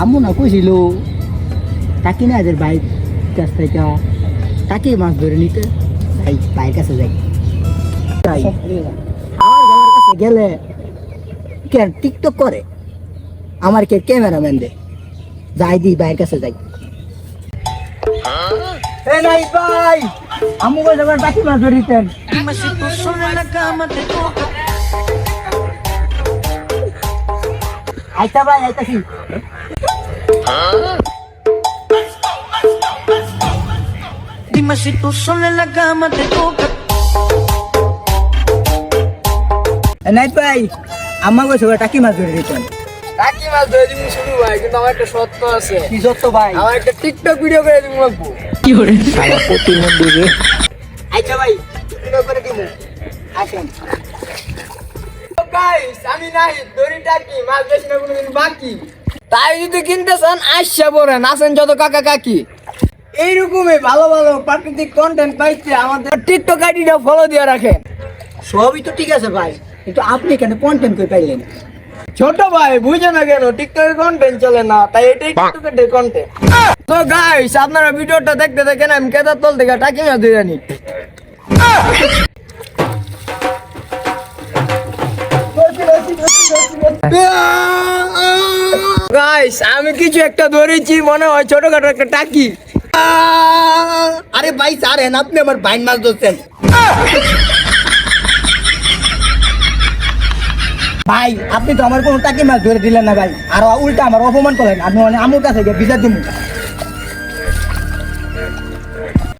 আম্মু না কইছিল টাকি না এদের বাইক কাছ থেকে টাকি মাছ ধরে নিতে ভাই বাইক কাছে যাই তাই আমার ঘরের কাছে গেলে কেন টিকটক করে আমার কে ক্যামেরাম্যান দে যাই দি বাইরের কাছে যাই এ নাই ভাই আম্মু কই যাবার টাকি মাছ ধরিতেন আইতা ভাই আইতাছি Dime si tú sola en la cama te toca. নাই ভাই আম্মা কই যাবার টাকি মাছ ধরে দিতেন টাকি মাছ ধরে দিবি শুরু ভাই, কিন্তু আমার একটা সত্য আছে। কি সত্য ভাই আমার একটা টিকটক ভিডিও করে দিব লাগবো। সারা প্রতিবন্ধী রে আচ্ছা ভাই ভিডিও করে দিমু আসেন তো গাইস, আমি নাই ধরি টাকি মাছ বেশি না কোনো দিন বাকি। তাই যদি কিনতে চান আসছে পড়েন, আসেন যত কাকা কাকি। এইরকমই ভালো ভালো প্রাকৃতিক কন্টেন্ট পাইতে আমাদের টিকটক আইডিটা ফলো দিয়ে রাখেন। সবই তো ঠিক আছে ভাই কিন্তু আপনি কেন কন্টেন্ট কই পাইলেন ছোট ভাই বুঝে না কেন টিকটকের কন্টেন্ট চলে না, তাই এটাই টিকটকের কন্টেন্ট। তো গাইস, আপনারা ভিডিওটা দেখতে দেখেন আমি কেদার তল থেকে টাকি মাছ ধরে আনি। গাইস, আমি কিছু একটা ধরেছি, মনে হয় ছোটখাটো একটা টাকি। আরে ভাই ছাড়েন আপনি আমার বাইন মাছ ধরছেন ভাই আপনি তো আমার কোনো টাকি মাছ ধরে দিলেন না ভাই আর উল্টা আমার অপমান করলেন আমি আমার কাছে গিয়ে বিচার দিব